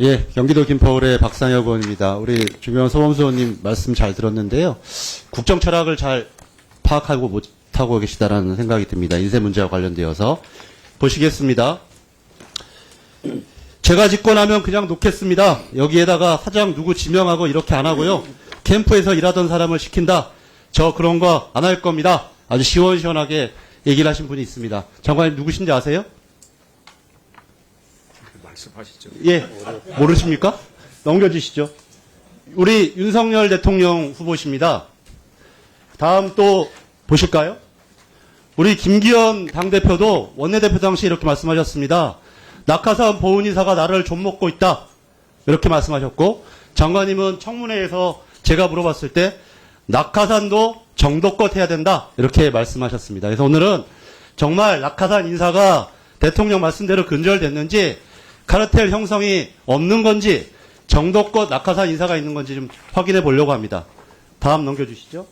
예, 경기도 김포울의 박상혁 의원입니다. 우리 주변 소범수 의원님 말씀 잘 들었는데요. 국정 철학을 잘 파악하고 못하고 계시다라는 생각이 듭니다. 인쇄 문제와 관련되어서. 보시겠습니다. 제가 집권하면 그냥 놓겠습니다. 여기에다가 사장 누구 지명하고 이렇게 안 하고요. 캠프에서 일하던 사람을 시킨다. 저 그런 거 안 할 겁니다. 아주 시원시원하게 얘기를 하신 분이 있습니다. 장관님 누구신지 아세요? 말씀하시죠. 예, 모르십니까? 넘겨주시죠. 우리 윤석열 대통령 후보십니다. 다음 또 보실까요? 우리 김기현 당대표도 원내대표 당시 이렇게 말씀하셨습니다. 낙하산 보훈이사가 나를 좀 먹고 있다. 이렇게 말씀하셨고, 장관님은 청문회에서 제가 물어봤을 때 낙하산도 정도껏 해야 된다. 이렇게 말씀하셨습니다. 그래서 오늘은 정말 낙하산 인사가 대통령 말씀대로 근절됐는지, 카르텔 형성이 없는 건지, 정도껏 낙하산 인사가 있는 건지 좀 확인해 보려고 합니다. 다음 넘겨주시죠.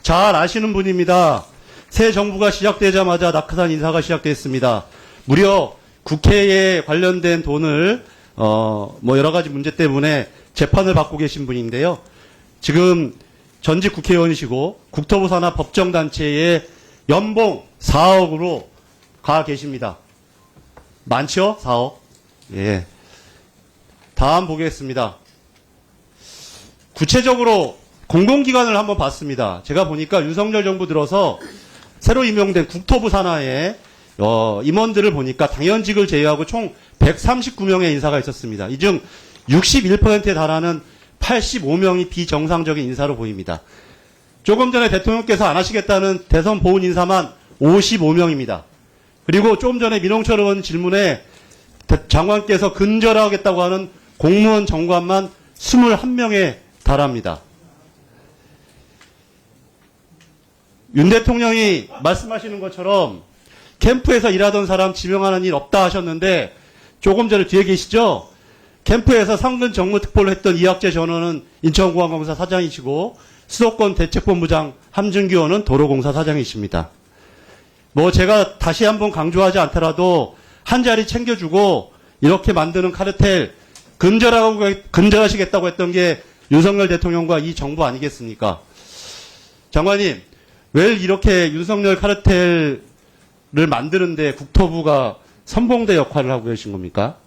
잘 아시는 분입니다. 새 정부가 시작되자마자 낙하산 인사가 시작됐습니다. 무려 국회에 관련된 돈을 뭐 여러 가지 문제 때문에 재판을 받고 계신 분인데요. 지금 전직 국회의원이시고 국토부 산하 법정단체의 연봉 4억으로 가 계십니다. 많죠? 4억. 예. 다음 보겠습니다. 구체적으로 공공기관을 한번 봤습니다. 제가 보니까 윤석열 정부 들어서 새로 임명된 국토부 산하의 임원들을 보니까 당연직을 제외하고 총 139명의 인사가 있었습니다. 이 중 61%에 달하는 85명이 비정상적인 인사로 보입니다. 조금 전에 대통령께서 안 하시겠다는 대선 보훈 인사만 55명입니다. 그리고 조금 전에 민홍철 의원 질문에 장관께서 근절하겠다고 하는 공무원 정관만 21명에 달합니다. 윤 대통령이 말씀하시는 것처럼 캠프에서 일하던 사람 지명하는 일 없다 하셨는데 조금 전에 뒤에 계시죠? 캠프에서 상근 정무특보를 했던 이학재 전 의원은 인천공항공사 사장이시고 수도권 대책본부장 함준규 의원은 도로공사 사장이십니다. 뭐 제가 다시 한번 강조하지 않더라도 한 자리 챙겨주고 이렇게 만드는 카르텔 근절하시겠다고 했던 게 윤석열 대통령과 이 정부 아니겠습니까? 장관님, 왜 이렇게 윤석열 카르텔을 만드는데 국토부가 선봉대 역할을 하고 계신 겁니까?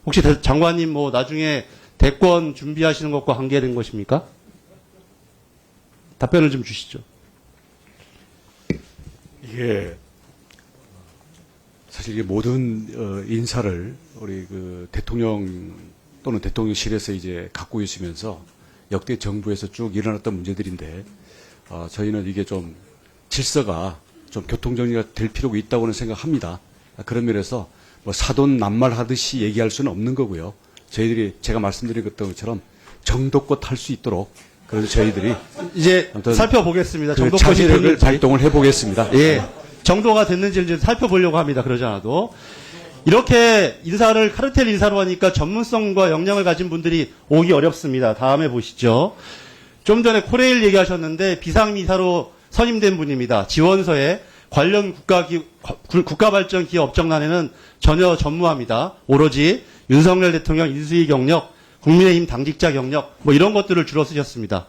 혹시 장관님 뭐 나중에 대권 준비하시는 것과 관계된 것입니까? 답변을 좀 주시죠. 이게 사실 이게 모든 인사를 우리 그 대통령 또는 대통령실에서 이제 갖고 계시면서 역대 정부에서 쭉 일어났던 문제들인데 저희는 이게 좀 질서가 좀 교통정리가 될 필요가 있다고는 생각합니다. 그런 면에서 뭐 사돈 낱말하듯이 얘기할 수는 없는 거고요. 저희들이 제가 말씀드린 것처럼 정도껏 할 수 있도록 그래서 저희들이 이제 살펴보겠습니다. 그 자제력을 발동을 해보겠습니다. 예, 정도가 됐는지 이제 살펴보려고 합니다. 그러지 않아도 이렇게 인사를 카르텔 인사로 하니까 전문성과 역량을 가진 분들이 오기 어렵습니다. 다음에 보시죠. 좀 전에 코레일 얘기하셨는데 비상이사로 선임된 분입니다. 지원서에 관련 국가발전기업 업적란에는 전혀 전무합니다. 오로지 윤석열 대통령 인수위 경력, 국민의힘 당직자 경력 뭐 이런 것들을 주로 쓰셨습니다.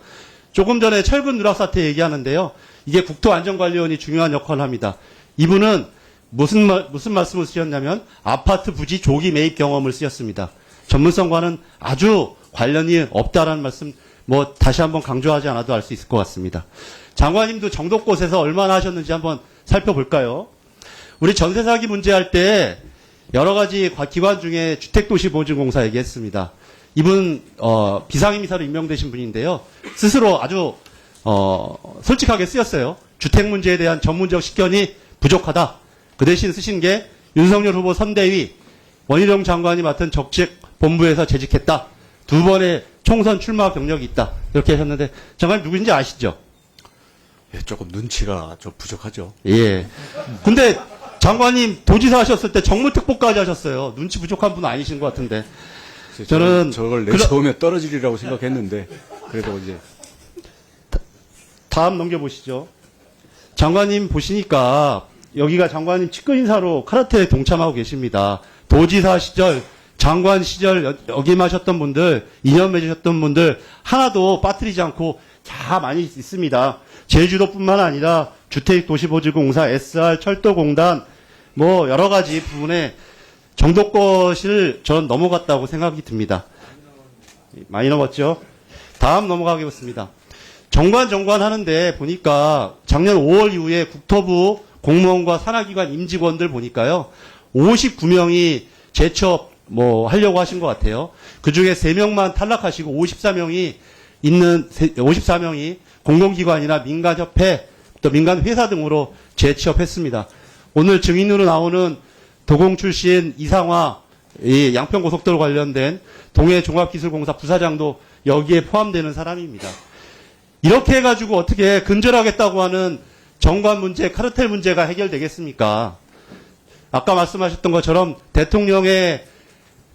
조금 전에 철근 누락 사태 얘기하는데요. 이게 국토안전관리원이 중요한 역할을 합니다. 이분은 무슨 말씀을 쓰셨냐면 아파트 부지 조기 매입 경험을 쓰셨습니다. 전문성과는 아주 관련이 없다라는 말씀 뭐 다시 한번 강조하지 않아도 알 수 있을 것 같습니다. 장관님도 정도껏에서 얼마나 하셨는지 한번 살펴볼까요? 우리 전세 사기 문제할 때 여러 가지 기관 중에 주택도시보증공사 얘기했습니다. 이분 비상임이사로 임명되신 분인데요. 스스로 아주 솔직하게 쓰였어요. 주택 문제에 대한 전문적 식견이 부족하다. 그 대신 쓰신 게 윤석열 후보 선대위 원희룡 장관이 맡은 적재본부에서 재직했다. 2번의 총선 출마 경력이 있다. 이렇게 하셨는데 장관님 누구인지 아시죠? 예, 조금 눈치가 좀 부족하죠. 예. 근데 장관님 도지사 하셨을 때 정무특보까지 하셨어요. 눈치 부족한 분은 아니신 것 같은데. 저는 저걸 내세우면 떨어지리라고 생각했는데 그래도 이제 다음 넘겨보시죠. 장관님 보시니까 여기가 장관님 측근 인사로 카르텔에 동참하고 계십니다. 도지사 시절 장관 시절 역임하셨던 분들, 인연 맺으셨던 분들 하나도 빠뜨리지 않고 다 많이 있습니다. 제주도뿐만 아니라 주택도시보증공사, SR, 철도공단 뭐 여러 가지 부분에 정도껏을 전 넘어갔다고 생각이 듭니다. 많이 넘었죠? 다음 넘어가겠습니다. 정관 하는데 보니까 작년 5월 이후에 국토부 공무원과 산하기관 임직원들 보니까요. 59명이 재취업 하려고 하신 것 같아요. 그 중에 3명만 탈락하시고 54명이 공공기관이나 민간협회 또 민간회사 등으로 재취업했습니다. 오늘 증인으로 나오는 도공 출신 이상화 이 양평고속도로 관련된 동해종합기술공사 부사장도 여기에 포함되는 사람입니다. 이렇게 해가지고 어떻게 근절하겠다고 하는 정관 문제, 카르텔 문제가 해결되겠습니까? 아까 말씀하셨던 것처럼 대통령의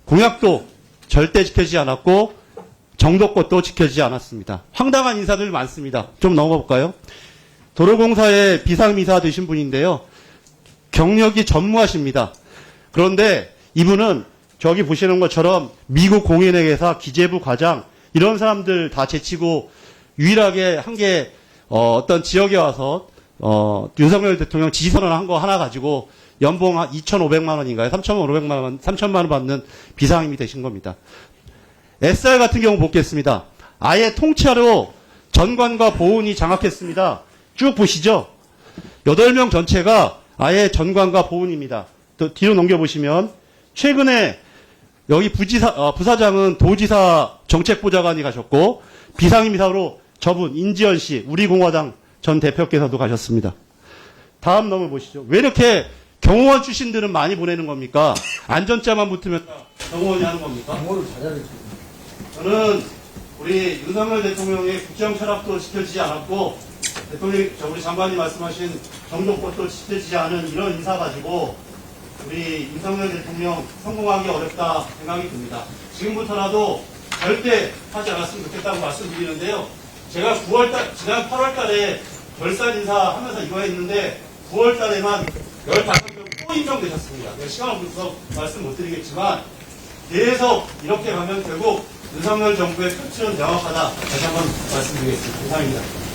공약도 절대 지켜지지 않았고 정도껏도 지켜지지 않았습니다. 황당한 인사들 많습니다. 좀 넘어볼까요? 도로공사의 비상미사 되신 분인데요. 경력이 전무하십니다. 그런데 이분은 저기 보시는 것처럼 미국 공인회계사 기재부 과장 이런 사람들 다 제치고 유일하게 한 게 어떤 지역에 와서 윤석열 대통령 지지선언 한 거 하나 가지고 연봉 2,500만 원인가요? 3,500만 원 받는 비상임이 되신 겁니다. SR 같은 경우 보겠습니다. 아예 통째로 전관과 보훈이 장악했습니다. 쭉 보시죠. 8명 전체가 아예 전관과 보훈입니다. 또 뒤로 넘겨보시면 최근에 여기 부사장은 도지사 정책보좌관이 가셨고 비상임이사로 저분 인지연 씨 우리공화당 전 대표께서도 가셨습니다. 다음 넘어보시죠. 왜 이렇게 경호원 출신들은 많이 보내는 겁니까? 안전자만 붙으면 경호원이 하는 겁니까? 경호를 잘하는 저는 우리 윤석열 대통령의 국정 철학도 지켜지지 않았고 우리 장관이 말씀하신 정도껏도 지켜지지 않은 이런 인사 가지고 우리 윤석열 대통령 성공하기 어렵다 생각이 듭니다. 지금부터라도 절대 하지 않았으면 좋겠다고 말씀드리는데요. 제가 지난 8월 달에 결산 인사 하면서 이거 했는데 9월 달에만 15명 또 임명되셨습니다. 제가 시간 없어서 말씀 못 드리겠지만 계속 이렇게 가면 결국 윤석열 정부의 표출은 명확하다. 다시 한번 말씀드리겠습니다. 이상입니다.